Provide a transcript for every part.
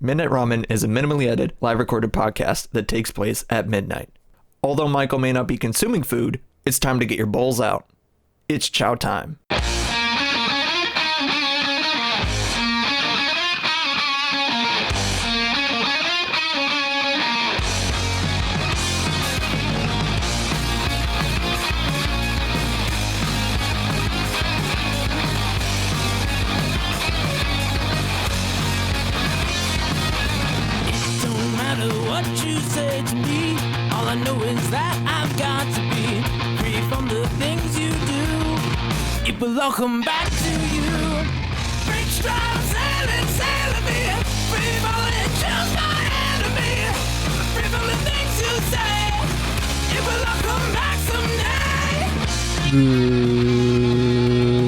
Midnight Ramen is a minimally edited, live recorded podcast that takes place at midnight. Although Michael may not be consuming food, it's time to get your bowls out. It's chow time. I know is that I've got to be free from the things you do. It will all come back to you. Break stride, sailing me. Free falling, choose my enemy. Free from the things you say. It will all come back someday.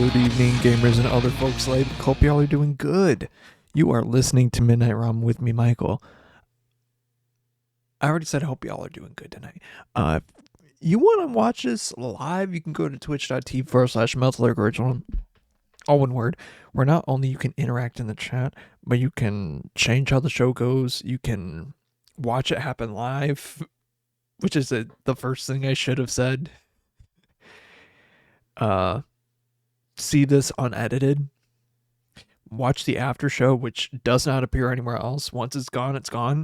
Good evening, gamers and other folks. Hope y'all are doing good. You are listening to Midnight Rum with me, Michael. I already said I hope y'all are doing good tonight. If you want to watch this live, you can go to twitch.tv/MeltLurkOriginal. All one word. Where not only you can interact in the chat, but you can change how the show goes. You can watch it happen live, which is the first thing I should have said. See this unedited. Watch the after show, which does not appear anywhere else. Once it's gone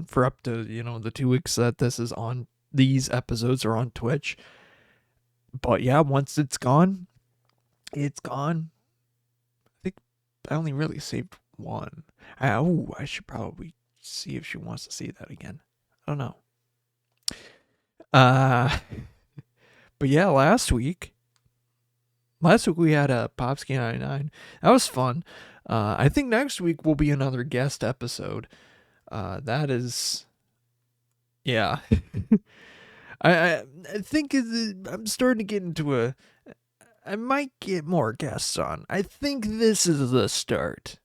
for up to, the 2 weeks that this is on. These episodes are on Twitch. But yeah, once it's gone, it's gone. I think I only really saved one. I should probably see if she wants to see that again. I don't know. But yeah, last week we had a Popsky 99. That was fun. I think next week will be another guest episode. That is, yeah. I think I'm starting to get into I might get more guests on. I think this is the start.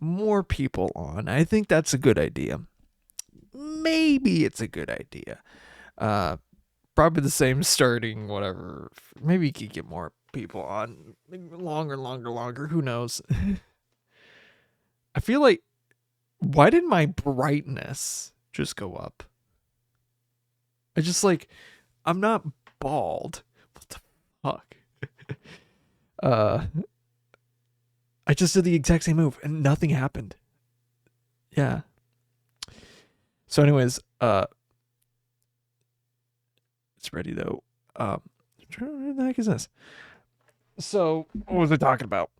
More people on. I think that's a good idea. Maybe it's a good idea. Probably the same starting, whatever. Maybe you could get more people on. Maybe longer. Who knows? I feel like, why did my brightness just go up? I'm not bald. What the fuck? I just did the exact same move and nothing happened. Yeah. So anyways, it's ready though. What the heck is this? So, what was I talking about?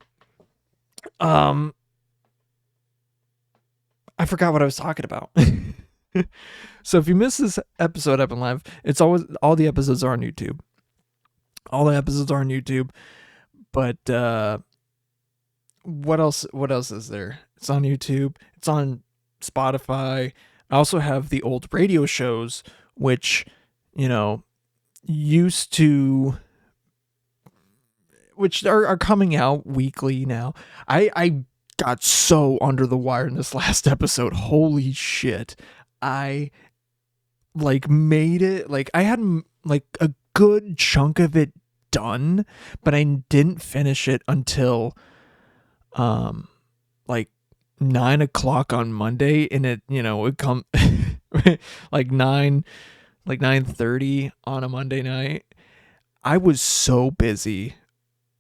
I forgot what I was talking about. So if you missed this episode up in live, it's always, all the episodes are on YouTube. All the episodes are on YouTube. But what else is there? It's on YouTube. It's on Spotify. I also have the old radio shows, which, used to, which are coming out weekly now. I got so under the wire in this last episode. Holy shit. I made it, I had a good chunk of it done, but I didn't finish it until 9 o'clock on Monday, and it come 9:30 on a Monday night. I was so busy.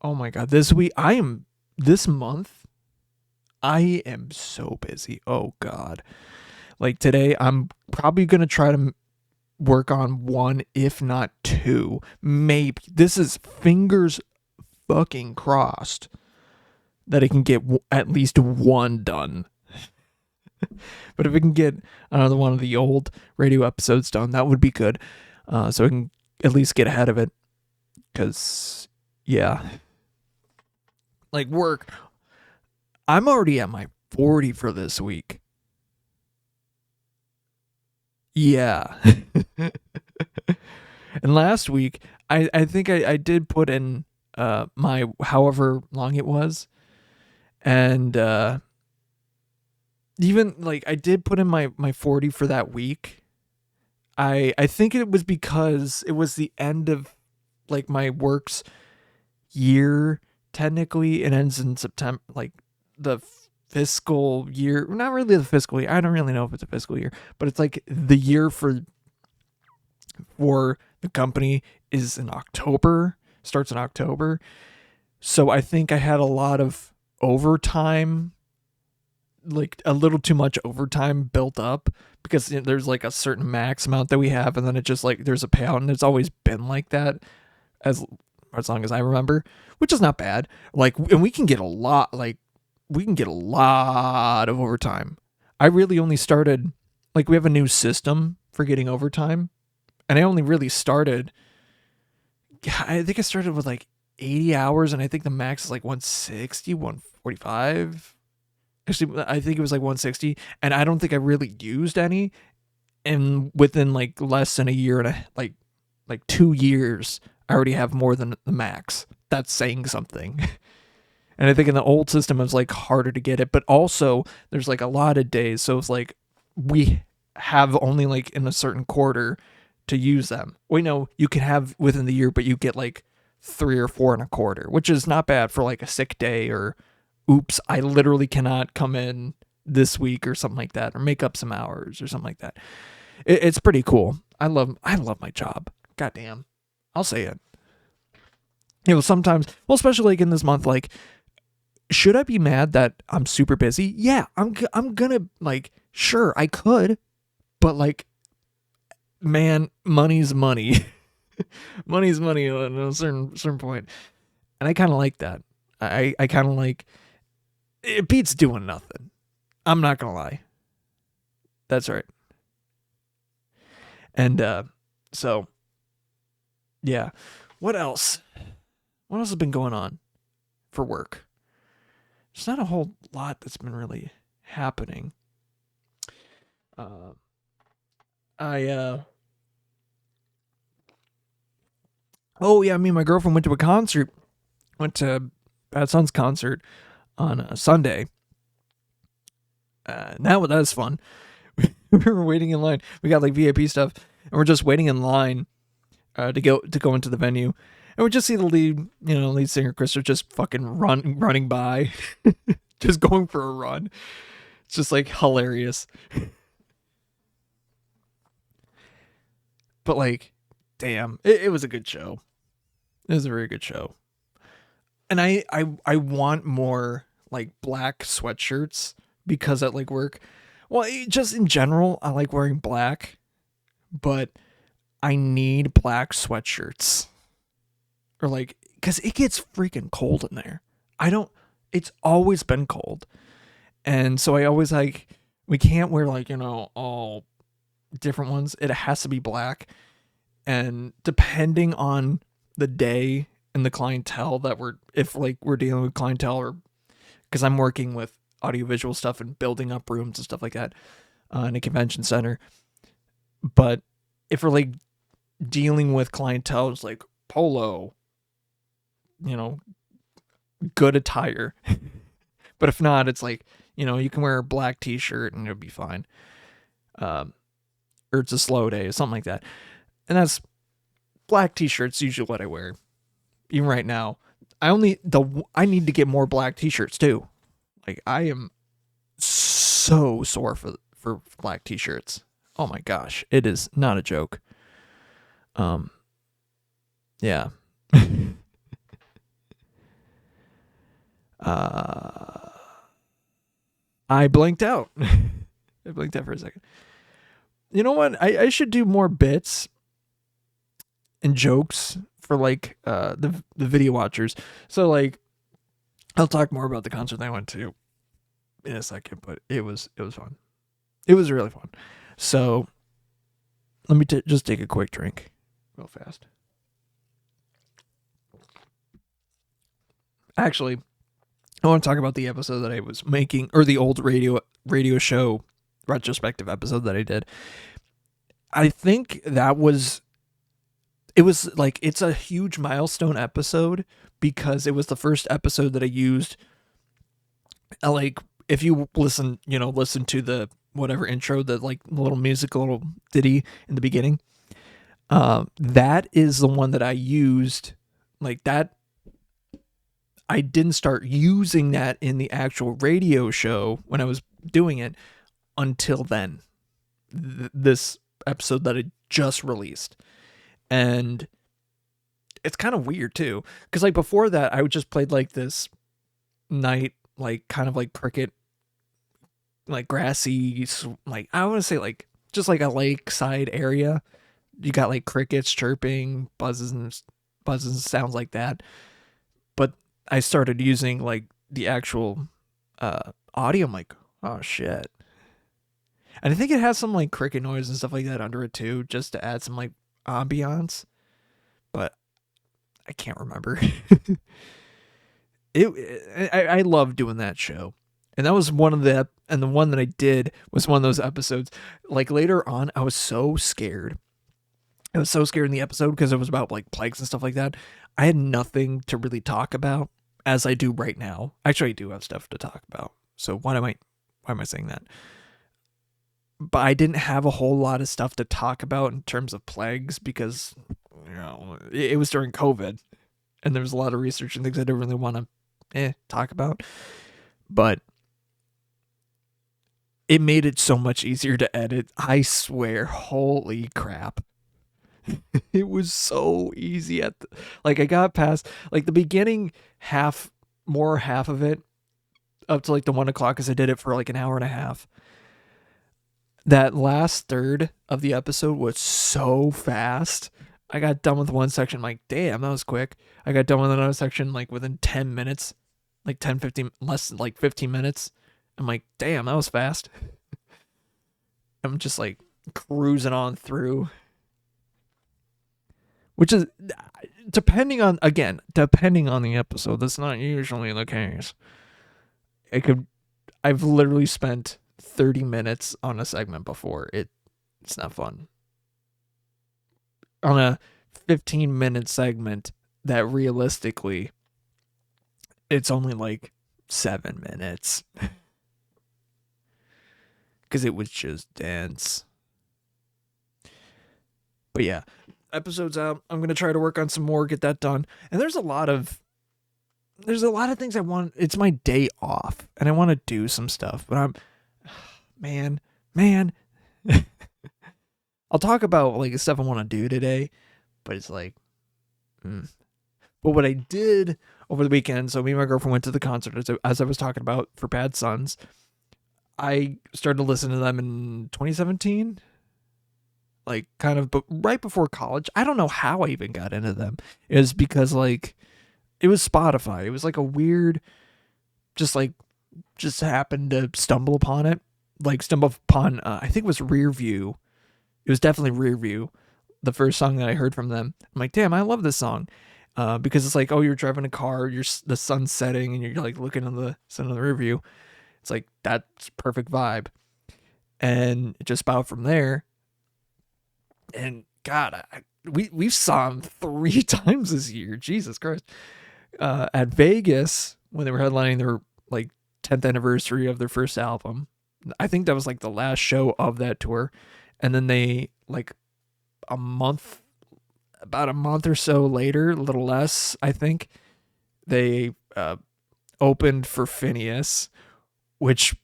Oh my god, this month I am so busy. Oh god. Today I'm probably going to try to work on one, if not two. Maybe. This is fingers fucking crossed that I can get at least one done. But if I can get another one of the old radio episodes done, that would be good. So I can at least get ahead of it. Because, yeah. Work. I'm already at my 40 for this week. Yeah. And last week, I think I did put in my however long it was. And even I did put in my 40 for that week. I think it was because it was the end of my work's year. Technically, it ends in September, the fiscal year, not really the fiscal year. I don't really know if it's a fiscal year, but it's like the year for the company is in October, starts in October. So I think I had a lot of overtime, like a little too much overtime built up because there's like a certain max amount that we have, and then it just like there's a payout, and it's always been like that as long as I remember, which is not bad. Like, and we can get a lot of overtime. I really only started, like, we have a new system for getting overtime, and I only really started, I think I started with like 80 hours, and I think the max is like 160, 145. Actually, I think it was like 160, and I don't think I really used any. And within like less than a year and like 2 years, I already have more than the max. That's saying something. And I think in the old system, it was like harder to get it, but also there's like a lot of days. So it's like we have only like in a certain quarter to use them. We know you can have within the year, but you get like 3 or 4 in a quarter, which is not bad for like a sick day or oops, I literally cannot come in this week or something like that, or make up some hours or something like that. It's pretty cool. I love my job. Goddamn. I'll say it. Sometimes, well, especially like in this month, like, should I be mad that I'm super busy? Yeah, I'm gonna, like, sure, I could, but like, man, money's money. Money's money at a certain point. And I kind of like that. I kind of like, it beats doing nothing. I'm not gonna lie. That's right. And so yeah. What else? What else has been going on for work? There's not a whole lot that's been really happening. Oh yeah, me and my girlfriend went to a concert. Went to Bad Son's concert on a Sunday. That was fun. We were waiting in line. We got like VIP stuff, and we're just waiting in line to go into the venue. And we just see the lead singer Chris just fucking running by, just going for a run. It's just like hilarious. But like, damn, it was a good show. It was a very good show. And I want more like black sweatshirts because at like work, well, just in general, I like wearing black, but I need black sweatshirts. Or like, because it gets freaking cold in there. It's always been cold. And so I always like, we can't wear like, all different ones. It has to be black. And depending on the day and the clientele that we're dealing with clientele, or because I'm working with audiovisual stuff and building up rooms and stuff like that in a convention center. But if we're like dealing with clientele, it's like polo, good attire. But if not, it's like, you can wear a black t-shirt and it'll be fine. Or it's a slow day or something like that. And that's black t-shirts usually what I wear. Even right now, I need to get more black t-shirts too. Like, I am so sore for black t-shirts. Oh my gosh, it is not a joke. Yeah. I blinked out. I blinked out for a second. You know what? I should do more bits and jokes for like the video watchers. So like, I'll talk more about the concert I went to in a second, but it was fun. It was really fun. So let me just take a quick drink real fast. Actually, I want to talk about the episode that I was making, or the old radio show retrospective episode that I did. I think it was like, it's a huge milestone episode because it was the first episode that I used. Like, if you listen to the whatever intro, the like little musical little ditty in the beginning, that is the one that I used. Like that, I didn't start using that in the actual radio show when I was doing it until then. This episode that I just released. And it's kind of weird too, because like before that I would just played like this night, like kind of like cricket, like grassy, like I want to say like just like a lakeside area. You got like crickets chirping, buzzes and sounds like that. But I started using like the actual audio. I'm like, oh shit. And I think it has some like cricket noise and stuff like that under it too, just to add some like ambiance. But I can't remember. I love doing that show. And that was one of the one that I did was one of those episodes. Like later on, I was so scared. I was so scared in the episode because it was about like plagues and stuff like that. I had nothing to really talk about as I do right now. Actually, I do have stuff to talk about. So why am I saying that? But I didn't have a whole lot of stuff to talk about in terms of plagues because, you know, it was during COVID and there was a lot of research and things I didn't really want to talk about. But it made it so much easier to edit. I swear, holy crap. It was so easy I got past like the beginning half of it up to like the 1 o'clock because I did it for like an hour and a half. That last third of the episode was so fast. I got done with one section, like, damn, that was quick. I got done with another section like within 10 minutes, like 10, 15, less than like 15 minutes. I'm like, damn, that was fast. I'm just like cruising on through. Which is, depending on the episode, that's not usually the case. I've literally spent 30 minutes on a segment before. It's not fun. On a 15-minute segment that realistically, it's only like 7 minutes. Because it was just dense. But yeah. Episode's out. I'm gonna try to work on some more, get that done. And there's a lot of things I want. It's my day off, and I want to do some stuff. But man. I'll talk about like the stuff I want to do today, but it's like, But what I did over the weekend, so me and my girlfriend went to the concert as I was talking about for Bad Sons. I started to listen to them in 2017. Like kind of right before college. I don't know how I even got into them. It was because like it was Spotify. It was like a weird just happened to stumble upon it. Like stumble upon I think it was Rear View. It was definitely Rear View. The first song that I heard from them. I'm like, damn, I love this song. Because it's like, oh, you're driving a car, the sun's setting and you're like looking at the sun in the rear view. It's like that's perfect vibe. And it just about from there. And God, we saw him 3 times this year. Jesus Christ. At Vegas, when they were headlining their like 10th anniversary of their first album. I think that was like the last show of that tour. And then they like about a month or so later, a little less, I think, they opened for Phineas, which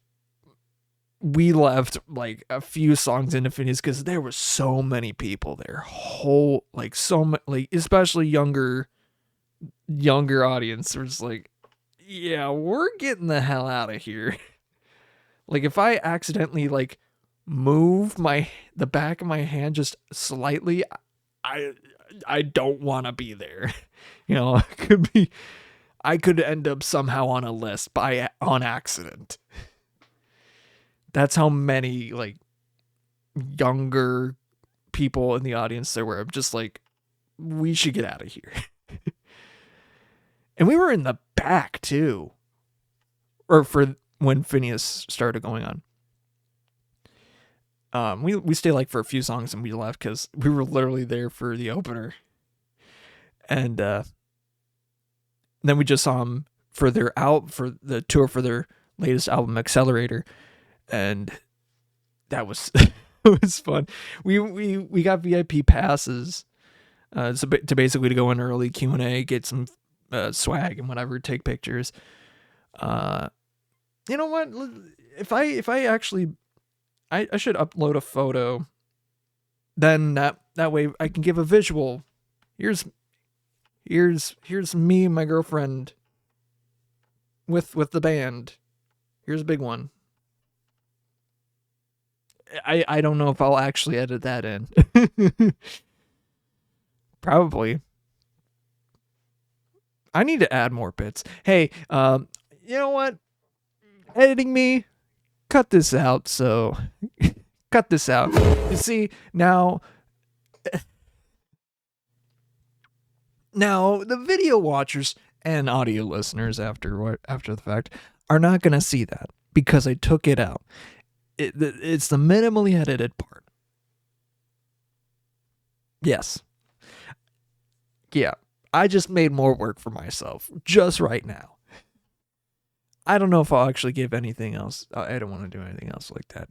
we left like a few songs into Phineas because there were so many people there. Especially younger audience. We're just like, yeah, we're getting the hell out of here. Like if I accidentally like move the back of my hand just slightly, I don't want to be there. You know, I could end up somehow on a list on accident. That's how many like younger people in the audience there were. I'm just like, we should get out of here. And we were in the back too. Or for when Phineas started going on. We stayed like for a few songs and we left because we were literally there for the opener. And then we just saw them for the tour for their latest album, Accelerator. And that was it was fun. We got VIP passes to basically to go in early, Q&A, get some swag and whatever, take pictures. You know what? If I actually, I should upload a photo. Then that way I can give a visual. Here's me and my girlfriend with the band. Here's a big one. I don't know if I'll actually edit that in. Probably. I need to add more bits. Hey, you know what? Editing me, cut this out. So, cut this out. You see, now the video watchers and audio listeners after the fact are not gonna see that because I took it out. It's the minimally edited part. Yes. Yeah. I just made more work for myself just right now. I don't know if I'll actually give anything else. I don't want to do anything else like that.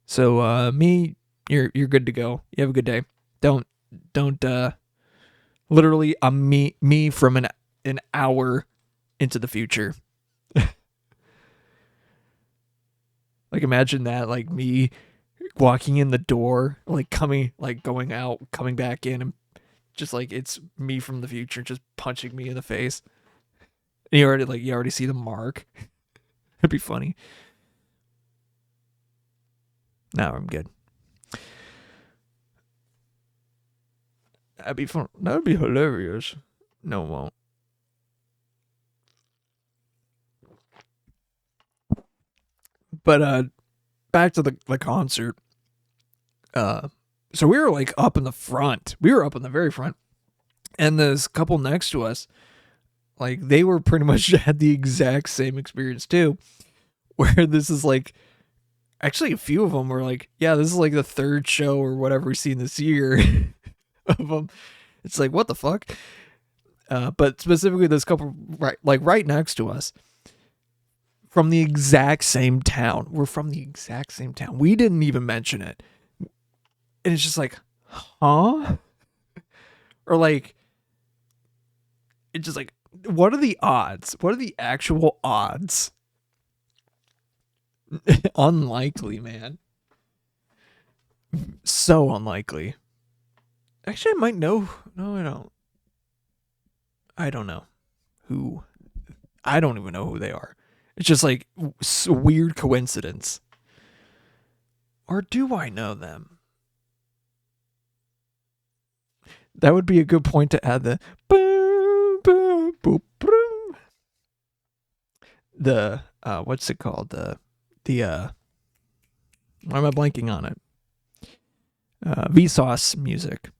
So, me, you're good to go. You have a good day. Don't, literally, I'm me from an hour into the future. Like, imagine that, like, me walking in the door, like, going out, coming back in, and just, like, it's me from the future just punching me in the face. And you already see the mark. It'd be funny. No, I'm good. That'd be fun. That'd be hilarious. No, it won't. But back to the concert. So we were like up in the front. We were up in the very front. And this couple next to us, like they were pretty much had the exact same experience too. Where this is like, actually a few of them were like, yeah, this is like the third show or whatever we've seen this year of them. It's like, what the fuck? But specifically this couple right next to us, from the exact same town. We're from the exact same town. We didn't even mention it. And it's just like, huh? Or like, it's just like, what are the odds? What are the actual odds? Unlikely, man. So unlikely. Actually, I might know. No, I don't. I don't know who. I don't even know who they are. It's just like a weird coincidence. Or do I know them? That would be a good point to add the what's it called? The why am I blanking on it? Vsauce music.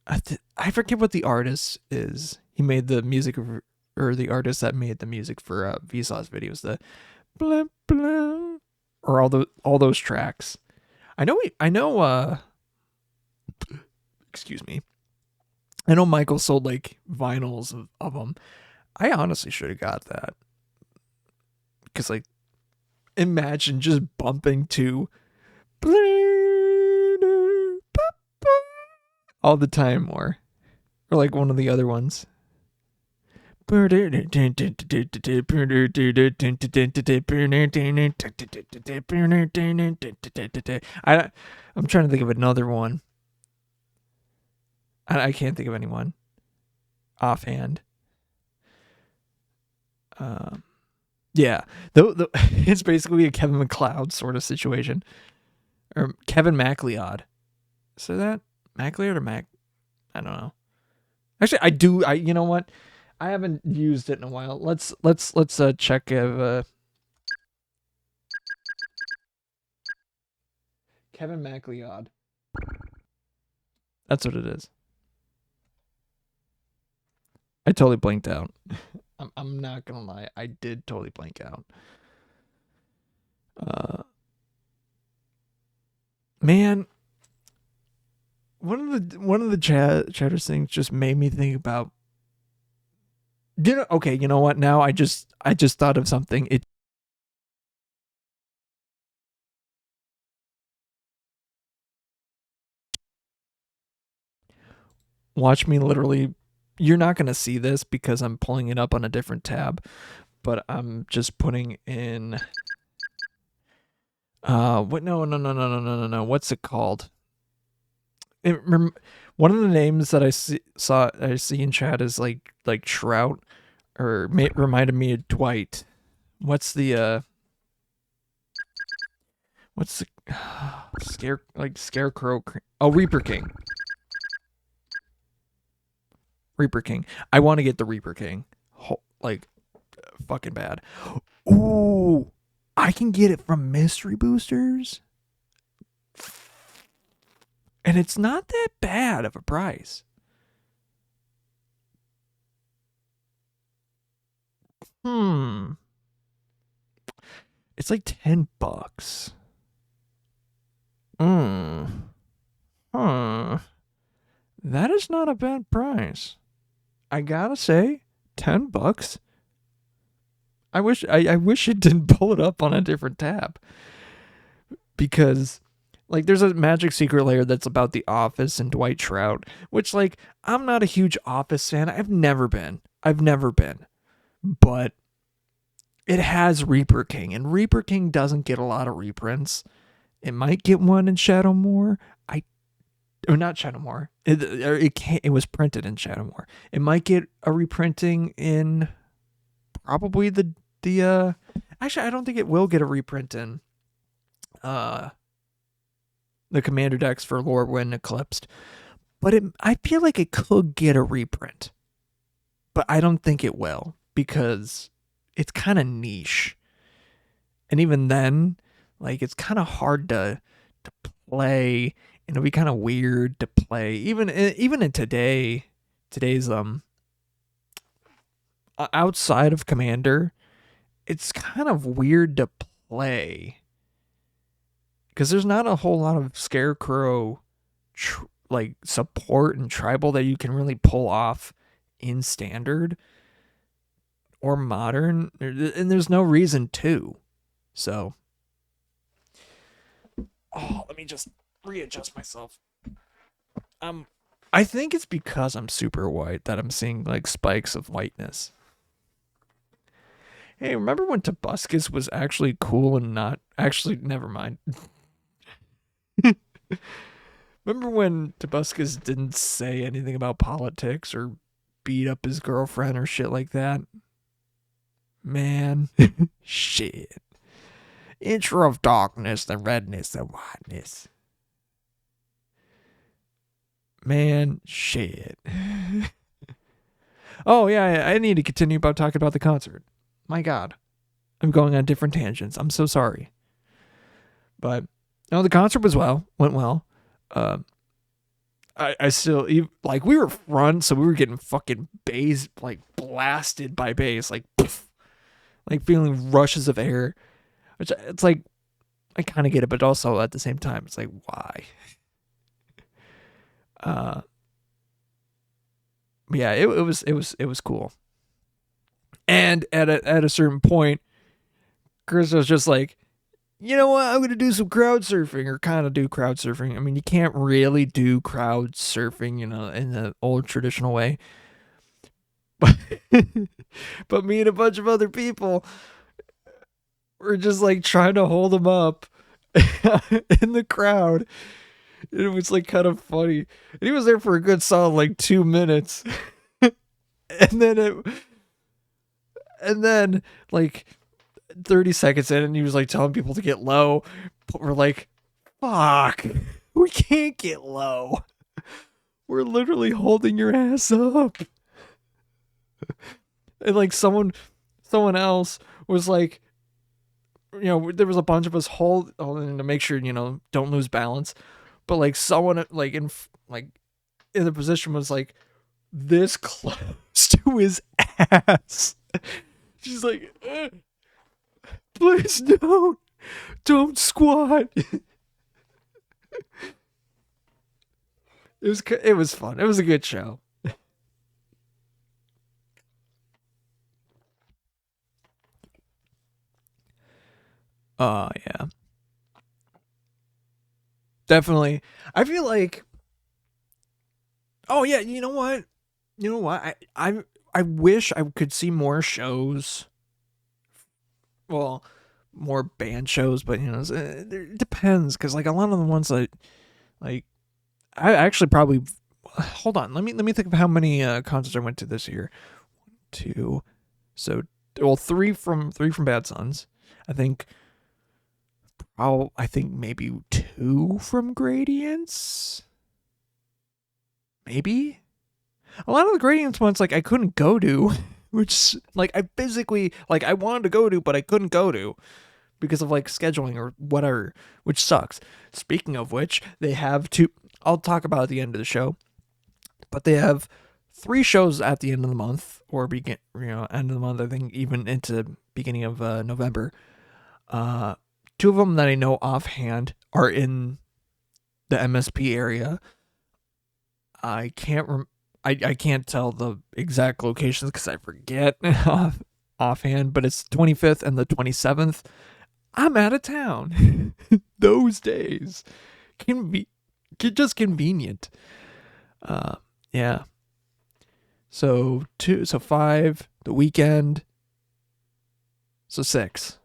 I forget what the artist is. He made the music or the artist that made the music for Vsauce videos. The blah blah, or all those tracks. I know. Excuse me. I know Michael sold like vinyls of them. I honestly should have got that. Because like, imagine just bumping to all the time or like one of the other ones. I'm trying to think of another one. I can't think of anyone offhand. Yeah, it's basically a Kevin MacLeod sort of situation, or Kevin MacLeod. So that MacLeod or Mac? I don't know. Actually, I do. You know what? I haven't used it in a while. Let's check if Kevin MacLeod. That's what it is. I totally blanked out. I'm not gonna lie. I did totally blank out. Man, one of the chatter things just made me think about. Okay, you know what? Now I just thought of something. Watch me literally you're not going to see this because I'm pulling it up on a different tab, but I'm just putting in what no, what's it called? One of the names that I see in chat is like Trout, or reminded me of Dwight. What's the scarecrow? Oh, Reaper King. Reaper King. I want to get the Reaper King. Like, fucking bad. Ooh, I can get it from Mystery Boosters. And it's not that bad of a price. It's like $10. That is not a bad price. I gotta say, $10. I wish it didn't pull it up on a different tab. Because like there's a Magic Secret Lair that's about the Office and Dwight Schrute, which like I'm not a huge Office fan. I've never been. But it has Reaper King, and Reaper King doesn't get a lot of reprints. It might get one in Shadowmoor. Or not Shadowmoor. It was printed in Shadowmoor. It might get a reprinting in probably the actually I don't think it will get a reprint in the Commander decks for Lorwyn Eclipsed. But I feel like it could get a reprint. But I don't think it will because it's kind of niche. And even then, like it's kind of hard to play, and it'll be kind of weird to play even in today's outside of Commander. It's kind of weird to play because there's not a whole lot of Scarecrow like support and tribal that you can really pull off in Standard or Modern, and there's no reason to. So let me just readjust myself. I think it's because I'm super white that I'm seeing like spikes of whiteness. Hey, remember when Tobuscus was actually cool and not actually? Never mind. Remember when Tobuscus didn't say anything about politics or beat up his girlfriend or shit like that? Man, shit. Inch of darkness, the redness, the whiteness. Man, shit. Oh, yeah, I need to continue about talking about the concert. My God. I'm going on different tangents. I'm so sorry. But, no, the concert went well. I still, like, we were front, so we were getting fucking bass, like, blasted by bass, like, poof, like, feeling rushes of air. Which, it's like, I kind of get it, but also at the same time, it's like, why? Yeah, it was cool. And at a certain point, Chris was just like, you know what, I'm gonna do some crowd surfing, or kind of do crowd surfing. I mean, you can't really do crowd surfing, in the old traditional way. But me and a bunch of other people were just like trying to hold him up in the crowd. It was like kind of funny. And he was there for a good solid like 2 minutes. and then like 30 seconds in, and he was like telling people to get low. But we're like, fuck, we can't get low. We're literally holding your ass up. And like someone else was like, there was a bunch of us holding to make sure, don't lose balance. But like someone like in the position was like this close to his ass. She's like, please don't squat. It was fun. It was a good show. Yeah. Definitely. I feel like, oh yeah, you know what? You know what? I wish I could see more shows. Well, more band shows, but it depends because like a lot of the ones that like I actually probably hold on. Let me think of how many concerts I went to this year. Two, so well three from Bad Sons. I think I think maybe two from Gradients. Maybe a lot of the Gradients ones like I couldn't go to, which like I physically like I wanted to go to, but I couldn't go to because of like scheduling or whatever, which sucks. Speaking of which, they have two. I'll talk about at the end of the show, but they have 3 shows at the end of the month or end of the month. I think even into beginning of November. 2 of them that I know offhand are in the MSP area. I can't I can't tell the exact locations because I forget offhand, but it's 25th and the 27th. I'm out of town those days. Can be just convenient. Yeah. So 5 the weekend. So 6.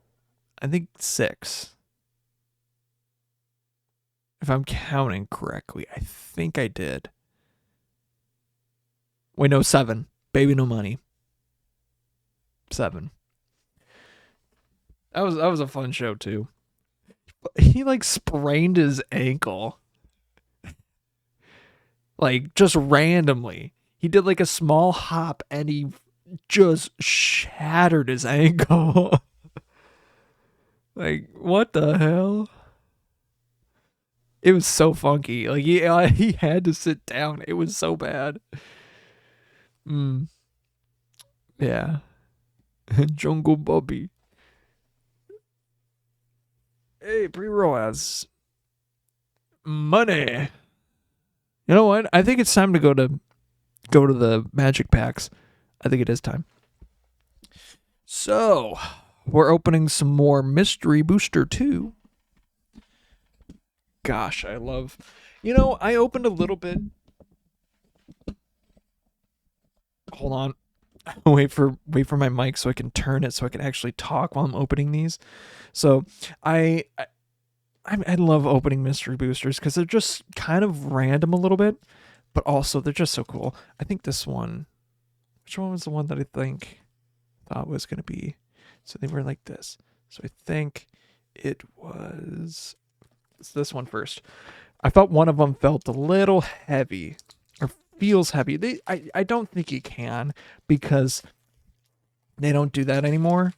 I think 6. If I'm counting correctly, I think I did. Wait, no, 7. Baby No Money. 7. That was a fun show too. He like sprained his ankle. Like just randomly. He did like a small hop and he just shattered his ankle. Like what the hell? It was so funky. Like he had to sit down. It was so bad. Yeah. Jungle Bobby. Hey, pre-roll has money. You know what? I think it's time to go to the magic packs. I think it is time. So, we're opening some more Mystery Booster 2. Gosh, I love... I opened a little bit... Hold on. Wait for my mic so I can turn it so I can actually talk while I'm opening these. So, I love opening mystery boosters because they're just kind of random a little bit, but also they're just so cool. I think this one, which one was the one that I thought was going to be? So they were like this. So I think it's this one first. I thought one of them felt a little heavy or feels heavy. I don't think you can because they don't do that anymore.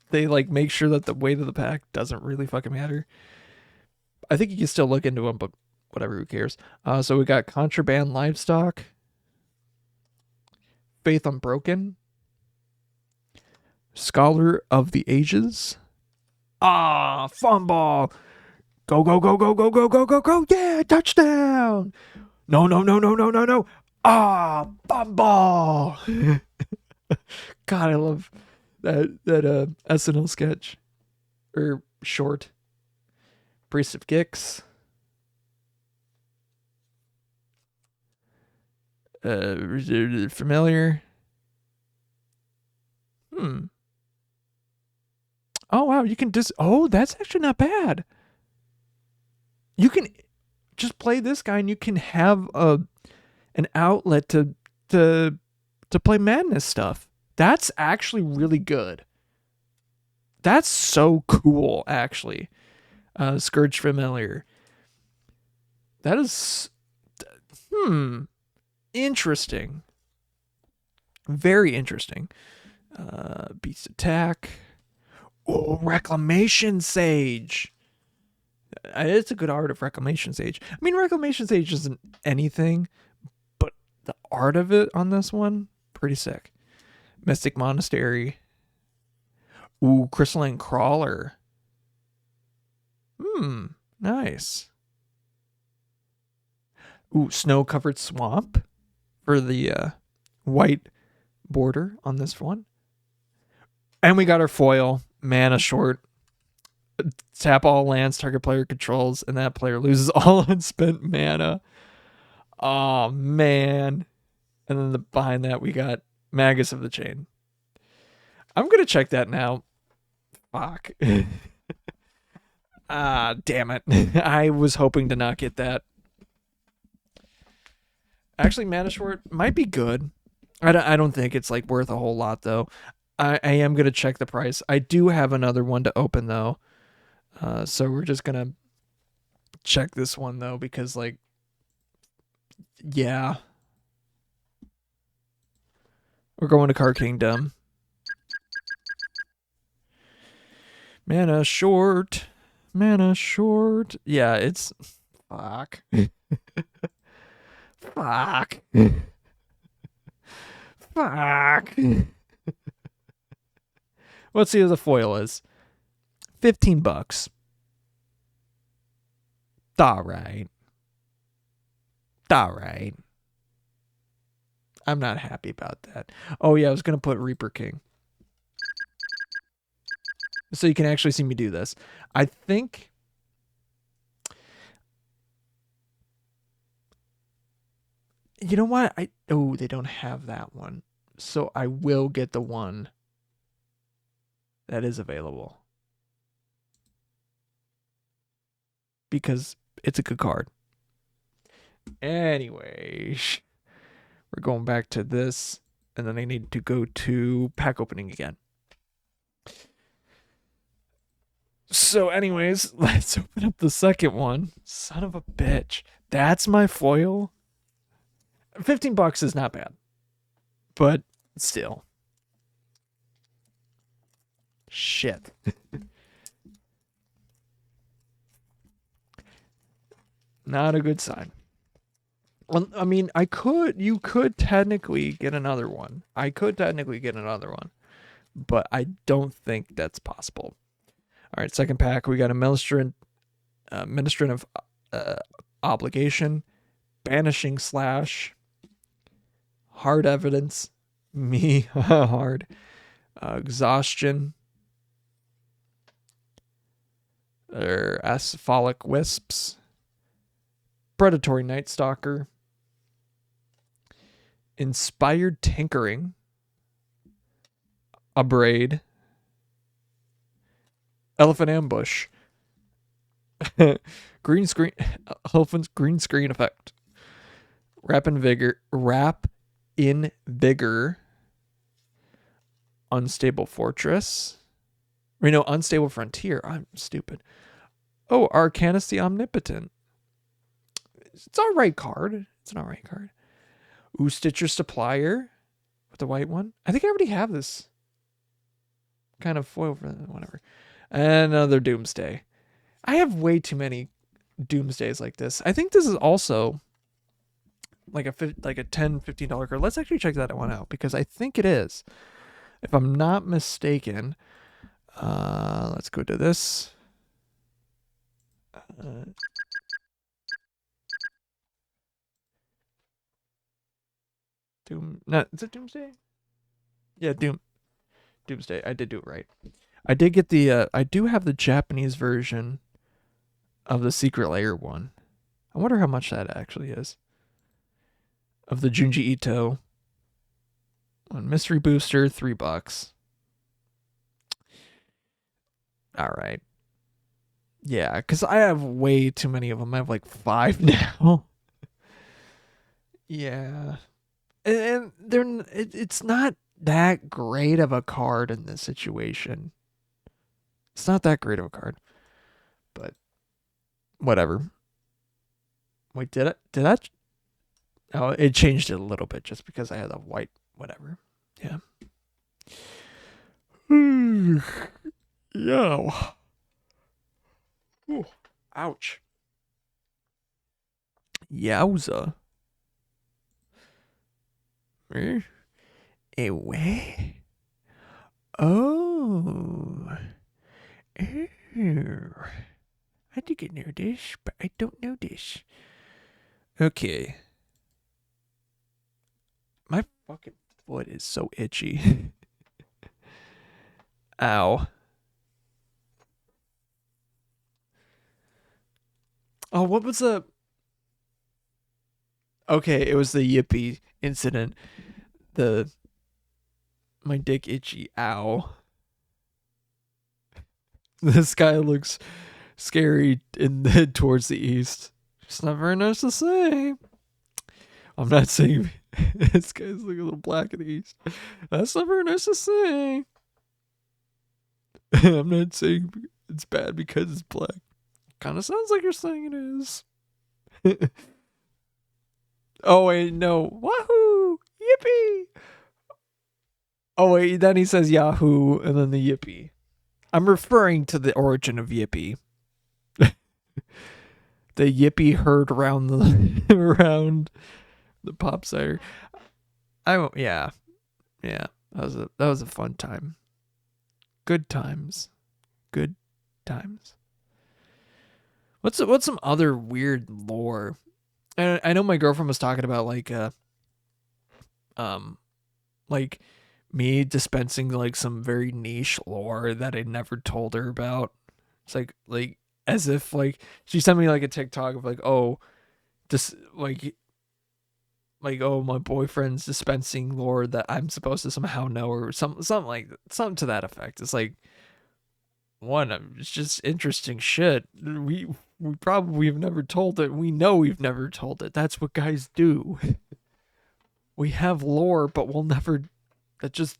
They like make sure that the weight of the pack doesn't really fucking matter. I think you can still look into them, but whatever, who cares? So we got Contraband Livestock, Faith Unbroken, Scholar of the Ages. Fumble. Go, go, go, go, go, go, go, go, go. Yeah, touchdown. No. Fumble. God, I love that SNL sketch or short. Priest of Gix. Familiar. Oh wow, you can that's actually not bad. You can just play this guy and you can have an outlet to play Madness stuff. That's actually really good. That's so cool, actually. Scourge Familiar. That is... Interesting. Very interesting. Beast Attack. Oh, Reclamation Sage. It's a good art of Reclamation Sage. I mean, Reclamation Sage isn't anything, but the art of it on this one, pretty sick. Mystic Monastery. Ooh, Crystalline Crawler. Nice. Ooh, Snow-Covered Swamp for the white border on this one. And we got our foil, Mana Short. Tap all lands target player controls, and that player loses all unspent mana. Oh, man. And then behind that, we got Magus of the Chain. I'm going to check that now. Fuck. Damn it. I was hoping to not get that. Actually, Manishort might be good. I don't think it's like worth a whole lot, though. I am going to check the price. I do have another one to open, though. So we're just going to check this one, though, because, like, yeah. We're going to Card Kingdom. Mana short. Yeah, it's... Fuck. Fuck. Fuck. Let's see what the foil is. $15. All right. I'm not happy about that. Oh, yeah, I was going to put Reaper King. So you can actually see me do this. I think... You know what? They don't have that one. So I will get the one that is available. Because it's a good card. Anyway, we're going back to this. And then I need to go to pack opening again. So anyways, let's open up the second one. Son of a bitch. That's my foil? $15 is not bad. But still. Shit. Not a good sign. Well, I mean, you could technically get another one. But I don't think that's possible. All right, second pack, we got a Ministrant of Obligation, Banishing Slash, Hard Evidence, hard, Exhaustion, Asphalic Wisps, Predatory Night Stalker, Inspired Tinkering, Abrade, Elephant Ambush, green screen, Elephant's green screen effect, Wrap in Vigor, Unstable Fortress, Unstable Frontier. I'm stupid. Oh, Arcanus the Omnipotent. It's an alright card. Ooh, Stitcher Supplier with the white one. I think I already have this kind of foil for whatever. And another Doomsday. I have way too many Doomsdays like this. I think this is also like a $10, $15 card. Let's actually check that one out because I think it is. If I'm not mistaken, let's go to this. Is it Doomsday? Yeah, Doomsday. I did do it right. I did get I do have the Japanese version of the Secret Lair one. I wonder how much that actually is. Of the Junji Ito. On Mystery Booster, $3. Alright. Yeah, because I have way too many of them. I have like 5 now. Yeah. And it's not that great of a card in this situation. It's not that great of a card. But whatever. Wait, did I? Oh, it changed it a little bit just because I had the white whatever. Yeah. Yo. Ooh, ouch. Yowza. Away. Oh. I think I know this, but I don't know this. Okay. My fucking foot is so itchy. Ow. Oh, what was the... Okay, it was the yippee incident. My dick itchy. Ow. This guy looks scary towards the east. It's not very nice to say. I'm not saying this guy's looking a little black in the east. That's not very nice to say. I'm not saying it's bad because it's black. Kind of sounds like you're saying it is. Oh wait, no. Wahoo! Yippee! Oh wait, then he says Yahoo and then the yippee. I'm referring to the origin of yippee. The yippee heard around around the pop cider. Yeah. That was a fun time. Good times. What's some other weird lore? And I know my girlfriend was talking about like me dispensing like some very niche lore that I never told her about. It's like as if like she sent me like a TikTok of like, oh, this like oh, my boyfriend's dispensing lore that I'm supposed to somehow know, or something to that effect. It's like, it's just interesting shit. We probably have never told it. We know we've never told it. That's what guys do. We have lore, but we'll never. That just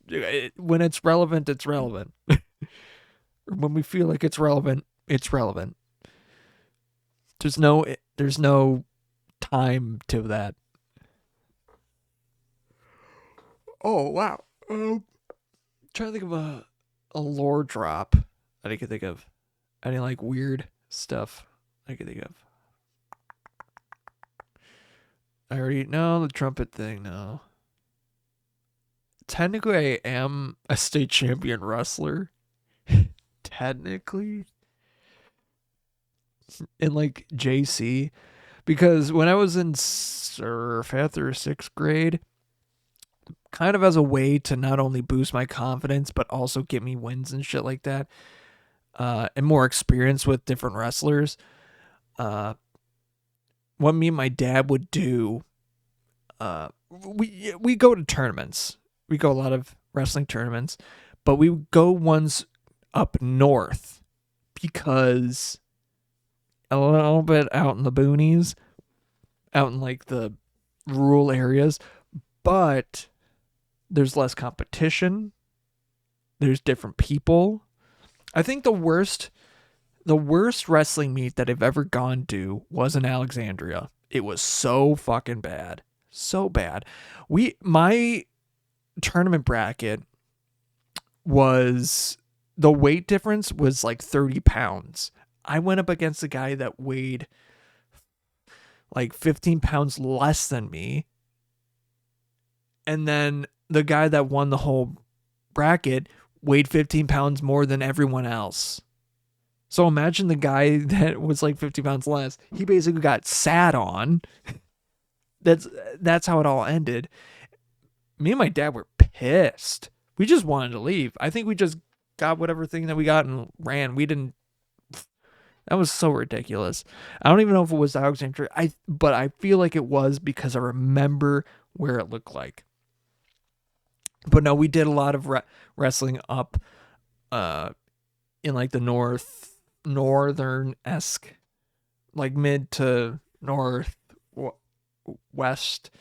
when it's relevant, it's relevant. Or when we feel like it's relevant, it's relevant. There's no time to that. Oh wow. Trying to think of a lore drop that I could think of. Any like weird stuff I could think of. I already know the trumpet thing. No. Technically, I am a state champion wrestler. Technically. In like JC. Because when I was in 5th or 6th grade, kind of as a way to not only boost my confidence, but also get me wins and shit like that, and more experience with different wrestlers, what me and my dad would do, we go to tournaments. We go a lot of wrestling tournaments, but we go ones up north because a little bit out in the boonies, out in like the rural areas, but there's less competition. There's different people. I think the worst wrestling meet that I've ever gone to was in Alexandria. It was so fucking bad. So bad. My tournament bracket was, the weight difference was like 30 pounds. I went up against a guy that weighed like 15 pounds less than me. And then the guy that won the whole bracket weighed 15 pounds more than everyone else. So imagine the guy that was like 50 pounds less. He basically got sat on. That's how it all ended. Me and my dad were pissed. We just wanted to leave. I think we just got whatever thing that we got and ran. That was so ridiculous. I don't even know if it was Alexandria. But I feel like it was because I remember where it looked like. But no, we did a lot of wrestling up in like the northern-esque, like mid to west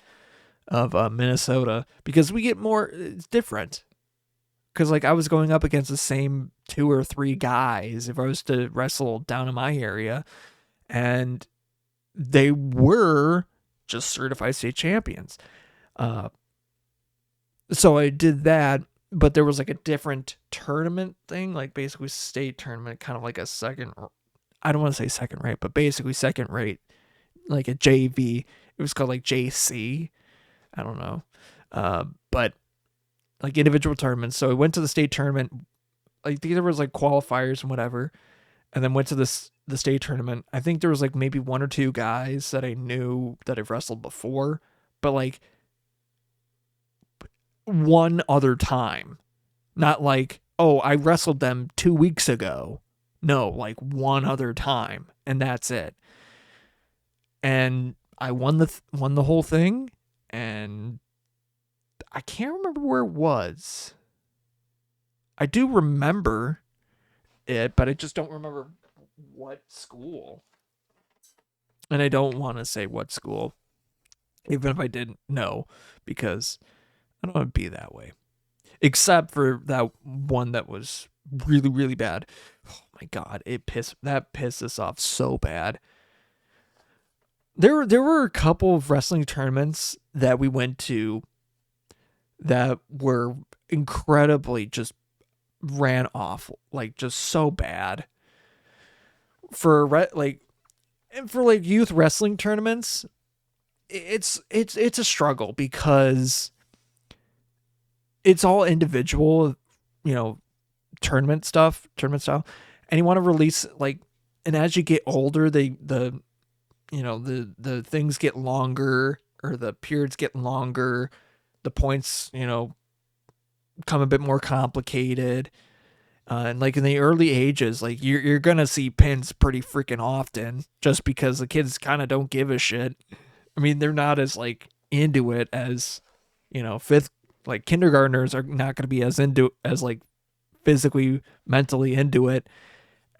of Minnesota, because we get more, it's different. Because like I was going up against the same 2 or 3 guys if I was to wrestle down in my area, and they were just certified state champions. So I did that, but there was like a different tournament thing, like basically state tournament, kind of like a second, I don't want to say second rate, but basically second rate, like a JV. It was called like JC. I don't know. But like individual tournaments. So I went to the state tournament. I think there was like qualifiers and whatever, and then went to the state tournament. I think there was like maybe 1 or 2 guys that I knew that I've wrestled before, but like one other time. Not like, oh, I wrestled them 2 weeks ago. No, like one other time, and that's it. And I won the whole thing, and I can't remember where it was. I do remember it, but I just don't remember what school. And I don't want to say what school, even if I didn't know, because I don't want to be that way. Except for that one that was really, really bad. Oh my god, that pissed us off so bad. There were a couple of wrestling tournaments that we went to that were incredibly just ran off, like just so bad. For youth wrestling tournaments, it's a struggle because it's all individual, tournament style, and you want to release and as you get older, the things get longer, or the periods get longer, the points, become a bit more complicated. And in the early ages, you're gonna see pins pretty freaking often, just because the kids kind of don't give a shit. I mean, they're not as into it as, kindergartners are not gonna be as into as physically, mentally into it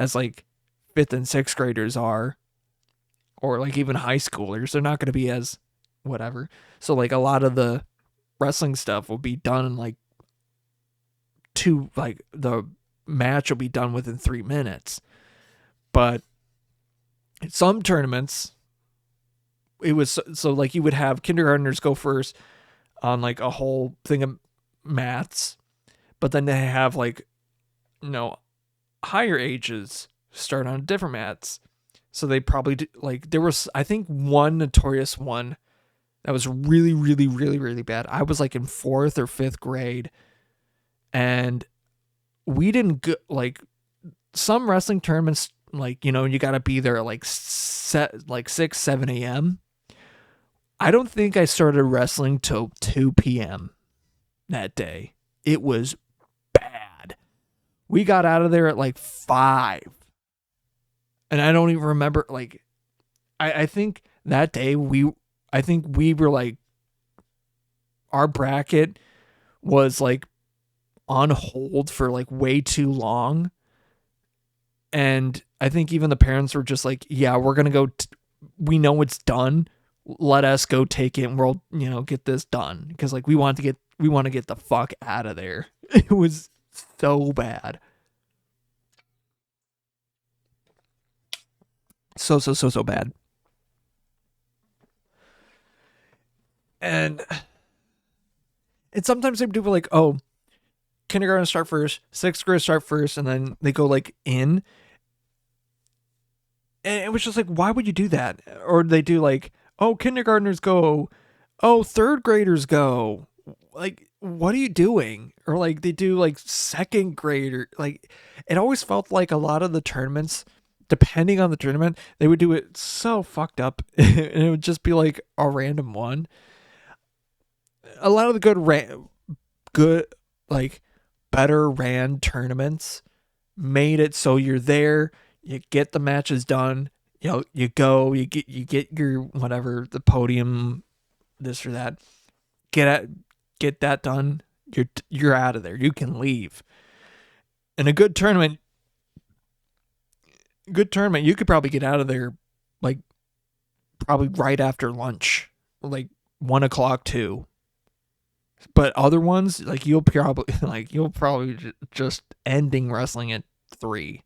as fifth and sixth graders are, or even high schoolers. They're not gonna be as whatever. So a lot of the wrestling stuff will be done in the match will be done within 3 minutes. But in some tournaments, it was so you would have kindergartners go first on a whole thing of mats, but then they have higher ages start on different mats. So they probably there was, I think, one notorious one that was really, really, really, really bad. I was in 4th or 5th grade, and we didn't go, some wrestling tournaments, you got to be there at 6, 7 a.m. I don't think I started wrestling till 2 p.m. that day. It was bad. We got out of there at 5. And I don't even remember, I think that day we were our bracket was on hold for way too long. And I think even the parents were just yeah, we're going to go, we know it's done. Let us go take it and we'll, get this done. Because we want to get the fuck out of there. It was so bad. So bad. And sometimes they do oh, kindergarten start first, 6th grade start first, and then they go in. And it was just why would you do that? Or they do oh, kindergartners go, oh, 3rd graders go. What are you doing? Or they do 2nd grader. It always felt a lot of the tournaments, depending on the tournament, they would do it so fucked up. And it would just be a random one. A lot of the better ran tournaments made it so you're there, you get the matches done, you go, you get your whatever, the podium, this or that, get that done, you're out of there, you can leave. In a good tournament, you could probably get out of there probably right after lunch, 1 o'clock, 2. But other ones, you'll probably just ending wrestling at 3.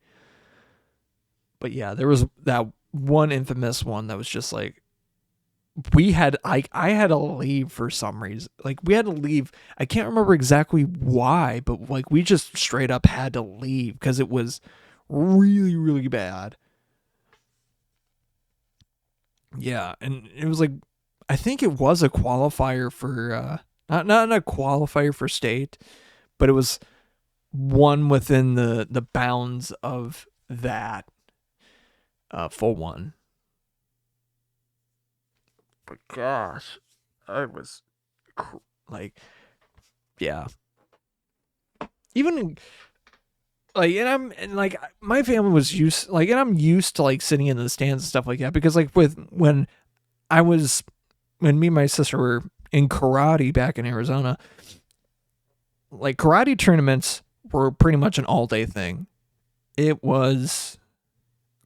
But yeah, there was that one infamous one that was just I had to leave for some reason. We had to leave. I can't remember exactly why, but we just straight up had to leave because it was really, really bad. Yeah, and it was I think it was a qualifier for not a qualifier for state, but it was one within the bounds of that full one. But gosh, I was yeah. Even my family was used and I'm used to sitting in the stands and stuff like that, because when when me and my sister were in karate back in Arizona, like karate tournaments were pretty much an all-day thing. It was